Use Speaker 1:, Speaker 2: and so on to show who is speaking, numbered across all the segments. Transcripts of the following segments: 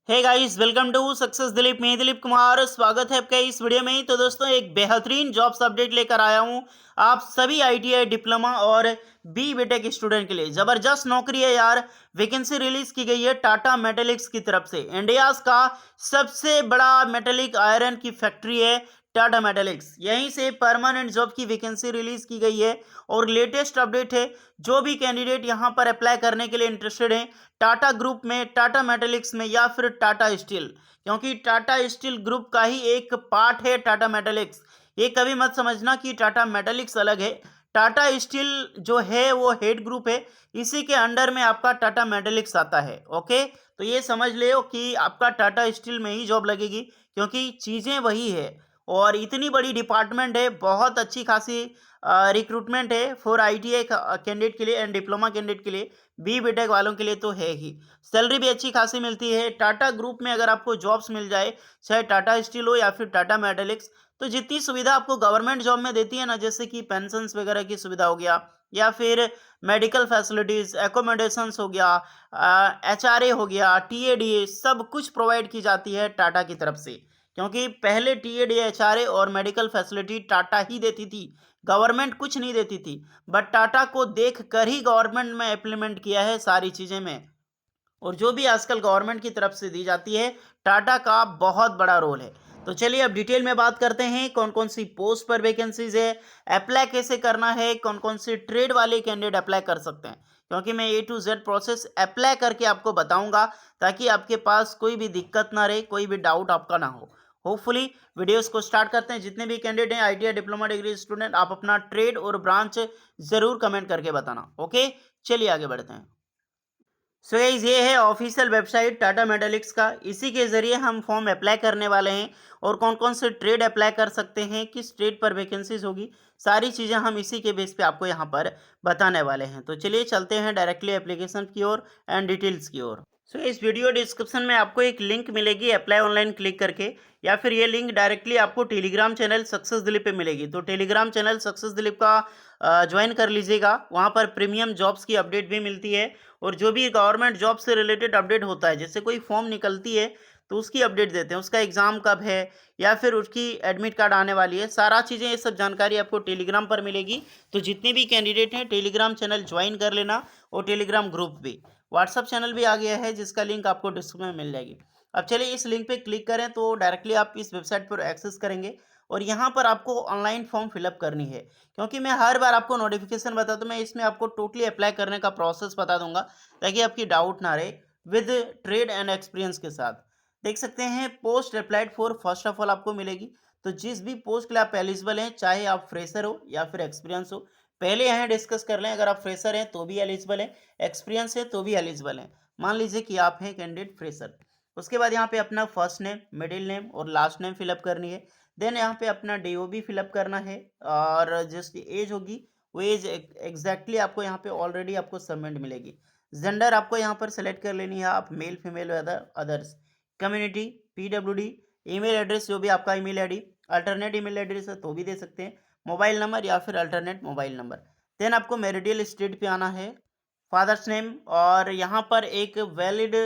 Speaker 1: Hey guys, welcome to success Dilip. मैं दिलीप कुमार, स्वागत है आपका इस वीडियो में। तो दोस्तों, एक बेहतरीन जॉब्स अपडेट लेकर आया हूं आप सभी आईटीआई डिप्लोमा और बी बीटेक स्टूडेंट के लिए। जबरदस्त नौकरी है यार। वैकेंसी रिलीज की गई है टाटा मेटेलिक्स की तरफ से। इंडिया का सबसे बड़ा मेटेलिक आयरन की फैक्ट्री है टाटा मेटेलिक्स। यहीं से परमानेंट जॉब की वैकेंसी रिलीज की गई है और लेटेस्ट अपडेट है। जो भी कैंडिडेट यहां पर अप्लाई करने के लिए इंटरेस्टेड है टाटा ग्रुप में, टाटा मेटेलिक्स में या फिर टाटा स्टील, क्योंकि टाटा स्टील ग्रुप का ही एक पार्ट है टाटा मेटेलिक्स। ये कभी मत समझना कि टाटा मेटेलिक्स अलग है। टाटा स्टील जो है वो हेड ग्रुप है, इसी के अंडर में आपका टाटा मेटेलिक्स आता है। ओके, तो ये समझ ले कि आपका टाटा स्टील में ही जॉब लगेगी, क्योंकि चीज़ें वही है और इतनी बड़ी डिपार्टमेंट है। बहुत अच्छी खासी रिक्रूटमेंट है फॉर आईटीआई कैंडिडेट के लिए एंड डिप्लोमा कैंडिडेट के लिए, बी बीटेक वालों के लिए तो है ही। सैलरी भी अच्छी खासी मिलती है। टाटा ग्रुप में अगर आपको जॉब्स मिल जाए, चाहे टाटा स्टील हो या फिर टाटा मेटेलिक्स, तो जितनी सुविधा आपको गवर्नमेंट जॉब में देती है ना, जैसे कि पेंशन वगैरह की सुविधा हो गया या फिर मेडिकल फैसिलिटीज, एकोमोडेशंस हो गया, एचआरए हो गया, टीएडीए, सब कुछ प्रोवाइड की जाती है टाटा की तरफ से। क्योंकि पहले टीएडीए, एचआरए और मेडिकल फैसिलिटी टाटा ही देती थी, गवर्नमेंट कुछ नहीं देती थी। बट टाटा को देख कर ही गवर्नमेंट में इम्प्लीमेंट किया है सारी चीज़ें में। और जो भी आजकल गवर्नमेंट की तरफ से दी जाती है, टाटा का बहुत बड़ा रोल है। तो चलिए अब डिटेल में बात करते हैं कौन कौन सी पोस्ट पर वैकेंसीज है, अप्लाई कैसे करना है, कौन कौन से ट्रेड वाले कैंडिडेट अप्लाई कर सकते हैं। क्योंकि मैं A to Z process apply करके आपको बताऊंगा, ताकि आपके पास कोई भी दिक्कत ना रहे, कोई भी डाउट आपका ना हो। होपफुली वीडियोस को स्टार्ट करते हैं। जितने भी कैंडिडेट हैं आईटीआई डिप्लोमा डिग्री स्टूडेंट, आप अपना ट्रेड और ब्रांच जरूर कमेंट करके बताना। ओके, चलिए आगे बढ़ते हैं। सो गाइस, ये है ऑफिशियल वेबसाइट टाटा मेटालिक्स का। इसी के ज़रिए हम फॉर्म अप्लाई करने वाले हैं और कौन कौन से ट्रेड अप्लाई कर सकते हैं, किस ट्रेड पर वैकेंसीज होगी, सारी चीज़ें हम इसी के बेस पे आपको यहाँ पर बताने वाले हैं। तो चलिए चलते हैं डायरेक्टली एप्लीकेशन की ओर एंड डिटेल्स की ओर। सो इस वीडियो डिस्क्रिप्शन में आपको एक लिंक मिलेगी, अप्लाई ऑनलाइन क्लिक करके, या फिर ये लिंक डायरेक्टली आपको टेलीग्राम चैनल सक्सेस दिलीप पे मिलेगी। तो टेलीग्राम चैनल सक्सेस दिलीप का ज्वाइन कर लीजिएगा। वहाँ पर प्रीमियम जॉब्स की अपडेट भी मिलती है और जो भी गवर्नमेंट जॉब से रिलेटेड अपडेट होता है, जैसे कोई फॉर्म निकलती है तो उसकी अपडेट देते हैं, उसका एग्ज़ाम कब है या फिर उसकी एडमिट कार्ड आने वाली है, सारा चीज़ें, ये सब जानकारी आपको टेलीग्राम पर मिलेगी। तो जितने भी कैंडिडेट हैं टेलीग्राम चैनल ज्वाइन कर लेना और टेलीग्राम ग्रुप भी। व्हाट्सअप चैनल भी आ गया है जिसका लिंक आपको डिस्क्रिप्शन में मिल जाएगी। अब चलिए इस लिंक पे क्लिक करें तो डायरेक्टली आप इस वेबसाइट पर एक्सेस करेंगे और यहाँ पर आपको ऑनलाइन फॉर्म फिलअप करनी है। क्योंकि मैं हर बार आपको नोटिफिकेशन बता दूँ, मैं इसमें आपको टोटली अप्लाई करने का प्रोसेस बता दूंगा, ताकि आपकी डाउट ना रहे, विद ट्रेड एंड एक्सपीरियंस के साथ। देख सकते हैं post applied for, first of all आपको मिलेगी। तो जिस भी पोस्ट के लिए आप एलिजिबल हैं, चाहे आप फ्रेशर हो या फिर एक्सपीरियंस हो, पहले यहाँ डिस्कस कर लें। अगर आप फ्रेशर हैं तो भी एलिजिबल हैं, एक्सपीरियंस है तो भी एलिजिबल हैं। मान लीजिए कि आप हैं कैंडिडेट फ्रेशर। उसके बाद यहाँ पे अपना फर्स्ट नेम, मिडिल नेम और लास्ट नेम फिलअप करनी है। देन यहाँ पे अपना DOB फिलअप करना है और जिसकी एज होगी वो एज एग्जैक्टली आपको यहाँ पे ऑलरेडी आपको सबमिट मिलेगी। जेंडर आपको यहाँ पर सेलेक्ट कर लेनी है, आप male female others. Community, PWD, email address, जो भी आपका email ID, alternate email address है तो भी दे सकते हैं, मोबाइल नंबर या फिर अल्टरनेट मोबाइल नंबर। देन आपको मेरिडियल स्टेट पे आना है, फादर्स नेम, और यहाँ पर एक वैलिड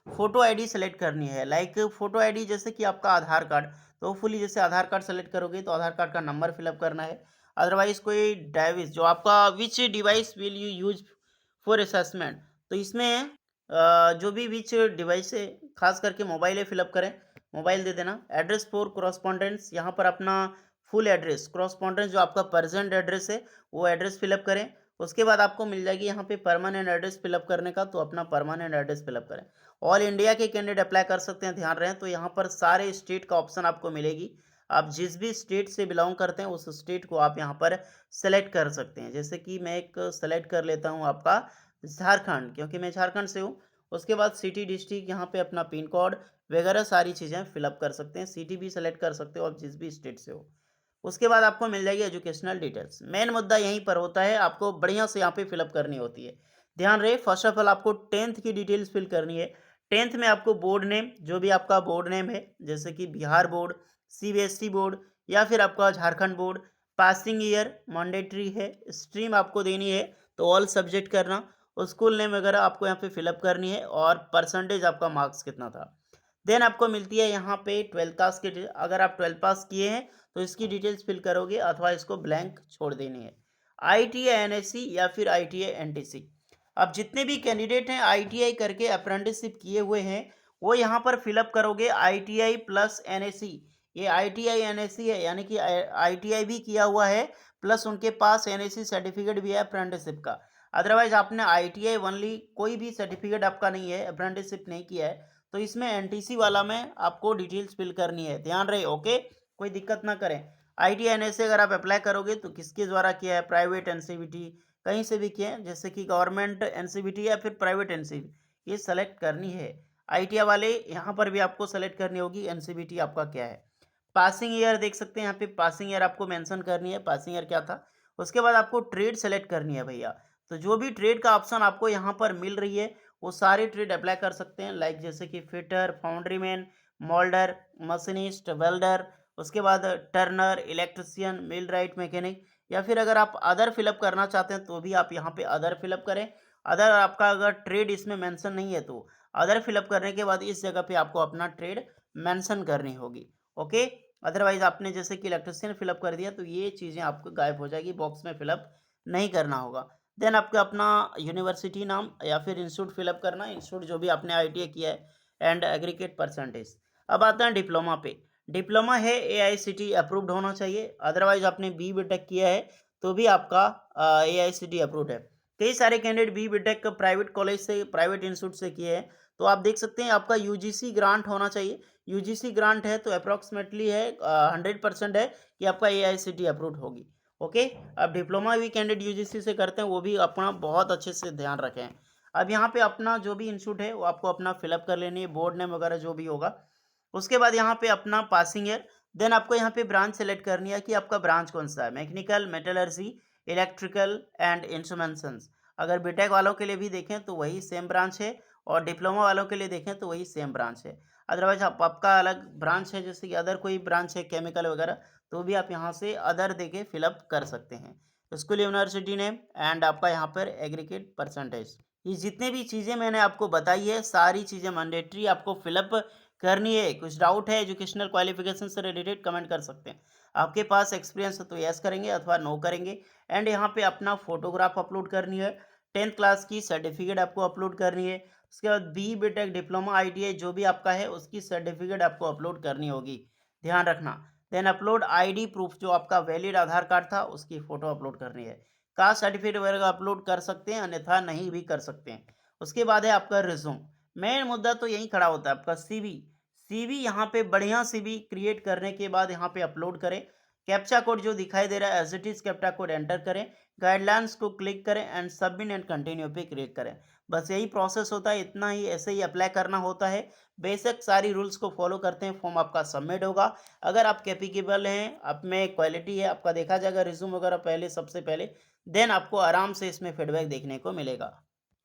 Speaker 1: फोटो आईडी सेलेक्ट करनी है। लाइक फोटो आईडी जैसे कि आपका आधार कार्ड, तो फुली जैसे आधार कार्ड सेलेक्ट करोगे तो आधार कार्ड का नंबर फिलअप करना है। अदरवाइज कोई डिवाइस जो आपका, विच device will you use for assessment, तो इसमें जो भी विच डिवाइस है, खास करके मोबाइल है, फिलअप करें, मोबाइल दे देना। एड्रेस फॉर करस्पॉन्डेंस, यहाँ पर अपना फुल एड्रेस, करस्पॉन्डेंस जो आपका प्रेजेंट एड्रेस है वो एड्रेस फिलअप करें। उसके बाद आपको मिल जाएगी यहाँ पे परमानेंट एड्रेस फिलअप करने का, तो अपना परमानेंट एड्रेस फिलअप करें। ऑल इंडिया के कैंडिडेट अप्लाई कर सकते हैं, ध्यान रहे। तो यहाँ पर सारे स्टेट का ऑप्शन आपको मिलेगी। आप जिस भी स्टेट से बिलोंग करते हैं उस स्टेट को आप यहाँ पर सेलेक्ट कर सकते हैं। जैसे कि मैं एक सेलेक्ट कर लेता हूँ आपका झारखंड, क्योंकि मैं झारखंड से हूँ। उसके बाद सिटी, डिस्ट्रिक्ट, यहाँ पे अपना पिन कोड वगैरह सारी चीज़ें फिलअप कर सकते हैं। सिटी भी सेलेक्ट कर सकते हो आप जिस भी स्टेट से हो। उसके बाद आपको मिल जाएगी एजुकेशनल डिटेल्स। मेन मुद्दा यहीं पर होता है, आपको बढ़िया से यहाँ पे फिलअप करनी होती है। ध्यान रहे, फर्स्ट ऑफ ऑल आपको 10th की डिटेल्स फिल करनी है। 10th में आपको बोर्ड नेम, जो भी आपका बोर्ड नेम है, जैसे कि बिहार बोर्ड, CBSE बोर्ड या फिर आपका Jharkhand board. Passing year mandatory है। स्ट्रीम आपको देनी है तो ऑल सब्जेक्ट करना। स्कूल नेम वगैरह आपको यहाँ पे फिलअप करनी है और परसेंटेज आपका मार्क्स कितना था। देन आपको मिलती है यहाँ पे 12th पास की अगर आप 12th पास किए हैं तो इसकी डिटेल्स फिल करोगे अथवा इसको ब्लैंक छोड़ देनी है। ITI NSC या फिर ITI NTC। अब जितने भी कैंडिडेट हैं ITI करके अप्रेंटिसशिप किए हुए हैं वो यहाँ पर फिलअप करोगे ITI प्लस NSC। ये ITI NSC है यानी कि ITI भी किया हुआ है प्लस उनके पास NSC सर्टिफिकेट भी है अप्रेंटिसशिप का। अदरवाइज आपने ITI ओनली कोई भी सर्टिफिकेट आपका नहीं है, अप्रेंटिसशिप नहीं किया है, तो इसमें NTC वाला में आपको डिटेल्स फिल करनी है, ध्यान रहे। ओके, कोई दिक्कत ना करें। ITI NSC अगर आप अप्लाई करोगे तो किसके द्वारा किया है, प्राइवेट NCVT कहीं से भी किए हैं, जैसे कि गवर्नमेंट NCVT या फिर प्राइवेट NCVT, ये सेलेक्ट करनी है। ITI वाले यहाँ पर भी आपको सेलेक्ट करनी होगी NCVT आपका क्या है। पासिंग ईयर देख सकते हैं यहाँ पे, पासिंग ईयर आपको मेंशन करनी है, पासिंग ईयर क्या था। उसके बाद आपको ट्रेड सेलेक्ट करनी है भैया। तो जो भी ट्रेड का ऑप्शन आपको यहाँ पर मिल रही है वो सारे ट्रेड अप्लाई कर सकते हैं, लाइक जैसे कि फिटर, फाउंड्रीमैन, मोल्डर, मशीनिस्ट, वेल्डर, उसके बाद टर्नर, इलेक्ट्रिशियन, मिलराइट, मैकेनिक, या फिर अगर आप अदर फिलअप करना चाहते हैं तो भी आप यहाँ पे अदर फिलअप करें। अदर आपका अगर ट्रेड इसमें मेंशन नहीं है तो अदर फिलअप करने के बाद इस जगह पे आपको अपना ट्रेड मेंशन करनी होगी। ओके, अदरवाइज आपने जैसे कि इलेक्ट्रिशियन फिलअप कर दिया तो ये चीज़ें आपको गायब हो जाएगी, बॉक्स में फिलअप नहीं करना होगा। देन आपको अपना यूनिवर्सिटी नाम या फिर इंस्टीट्यूट फिलअप करना, इंस्टीट्यूट जो भी आपने ITI किया है, एंड एग्रीगेट परसेंटेज। अब आता है डिप्लोमा पे। डिप्लोमा है AICTE अप्रूव्ड होना चाहिए, अदरवाइज आपने BTech किया है तो भी आपका AICTE अप्रूव्ड है। कई सारे कैंडिडेट BTech प्राइवेट कॉलेज से, प्राइवेट इंस्टीट्यूट से किए हैं, तो आप देख सकते हैं आपका UGC ग्रांट होना चाहिए। UGC ग्रांट है तो अप्रॉक्सीमेटली है 100% है कि आपका AICTE अप्रूव्ड होगी। ओके, अब डिप्लोमा भी कैंडिडेट UGC से करते हैं वो भी अपना बहुत अच्छे से ध्यान रखें। अब यहाँ पे अपना जो भी इंस्टीट्यूट है वो आपको अपना फिलअप कर लेनी है, बोर्ड नेम वगैरह जो भी होगा। उसके बाद यहाँ पे अपना पासिंग ईयर, देन आपको यहाँ पे ब्रांच सेलेक्ट करनी है कि आपका ब्रांच कौन सा है, मैकेनिकल, मेटलर्जी, इलेक्ट्रिकल एंड इंस्ट्रूमेंटेशंस। अगर बीटेक वालों के लिए भी देखें तो वही सेम ब्रांच है और डिप्लोमा वालों के लिए देखें तो वही सेम ब्रांच है। अदरवाइज आपका अलग ब्रांच है, जैसे कि अदर कोई ब्रांच है केमिकल वगैरह, तो भी आप यहाँ से अदर देके फिलअप कर सकते हैं। स्कूल, यूनिवर्सिटी नेम एंड आपका यहाँ पर एग्रीगेट परसेंटेज। ये जितने भी चीज़ें मैंने आपको बताई है सारी चीज़ें मैंडेटरी आपको फिलअप करनी है। कुछ डाउट है एजुकेशनल क्वालिफिकेशन से रिलेटेड, कमेंट कर सकते हैं। आपके पास एक्सपीरियंस है तो यस करेंगे अथवा नो करेंगे। एंड यहाँ पे अपना फोटोग्राफ अपलोड करनी है, 10th क्लास की सर्टिफिकेट आपको अपलोड करनी है। उसके बाद BTech, डिप्लोमा, ITI जो भी आपका है उसकी सर्टिफिकेट आपको अपलोड करनी होगी, ध्यान रखना। देन अपलोड ID प्रूफ, जो आपका वैलिड आधार कार्ड था उसकी फ़ोटो अपलोड करनी है। कास्ट सर्टिफिकेट वगैरह अपलोड कर सकते हैं, अन्यथा नहीं भी कर सकते हैं। उसके बाद है आपका रिज्यूम। मेन मुद्दा तो यही खड़ा होता है आपका CV। CV यहाँ पे बढ़िया CV क्रिएट करने के बाद यहाँ पे अपलोड करें। कैप्चा कोड जो दिखाई दे रहा है as it is captcha code enter करें, गाइडलाइंस को क्लिक करें एंड सबमिट एंड कंटिन्यू पे क्लिक करें। बस यही प्रोसेस होता है, इतना ही, ऐसे ही अप्लाई करना होता है। बेशक सारी रूल्स को फॉलो करते हैं, फॉर्म आपका सबमिट होगा। अगर आप कैपेबल हैं, आप में क्वालिटी है, आपका देखा जाएगा रिज्यूम वगैरह पहले, सबसे पहले, देन आपको आराम से इसमें फीडबैक देखने को मिलेगा।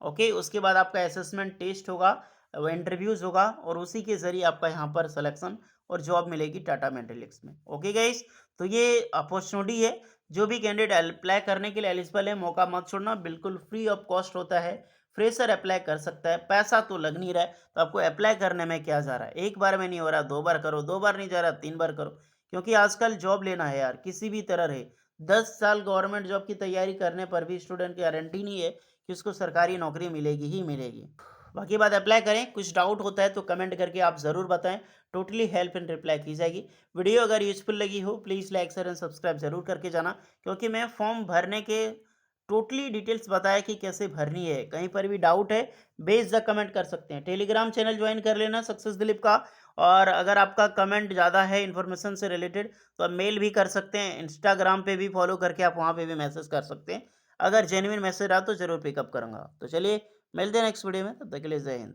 Speaker 1: ओके, उसके बाद आपका असेसमेंट टेस्ट होगा, वो इंटरव्यूज़ होगा और उसी के ज़रिए आपका यहाँ पर सिलेक्शन और जॉब मिलेगी टाटा मेट्रिक्स में। ओके गाइस, तो ये अपॉर्चुनिटी है, जो भी कैंडिडेट अप्लाई करने के लिए एलिजिबल है मौका मत छोड़ना, बिल्कुल फ्री ऑफ कॉस्ट होता है। फ्रेशर अप्लाई कर सकता है, पैसा तो लग नहीं रहा है, तो आपको अप्लाई करने में क्या जा रहा है, एक बार में नहीं हो रहा, 2 बार करो, 2 बार नहीं जा रहा 3 बार करो, क्योंकि आजकल जॉब लेना है यार, किसी भी तरह रहे। 10 साल गवर्नमेंट जॉब की तैयारी करने पर भी स्टूडेंट की गारंटी नहीं है कि उसको सरकारी नौकरी मिलेगी ही मिलेगी। बाकी बात अप्लाई करें, कुछ डाउट होता है तो कमेंट करके आप ज़रूर बताएं, टोटली हेल्प एंड रिप्लाई की जाएगी। वीडियो अगर यूजफुल लगी हो please like, share and subscribe जरूर करके जाना, क्योंकि मैं फॉर्म भरने के टोटली डिटेल्स बताया कि कैसे भरनी है। कहीं पर भी डाउट है बेझिझक कमेंट कर सकते हैं। टेलीग्राम चैनल ज्वाइन कर लेना सक्सेस दिलीप का, और अगर आपका कमेंट ज़्यादा है इन्फॉर्मेशन से रिलेटेड तो आप मेल भी कर सकते हैं। इंस्टाग्राम पे भी फॉलो करके आप वहाँ पे भी मैसेज कर सकते हैं। अगर जेन्युइन मैसेज रहा तो ज़रूर पिकअप करूँगा। तो चलिए मिलते हैं नेक्स्ट वीडियो में, तब तक के लिए जय हिंद।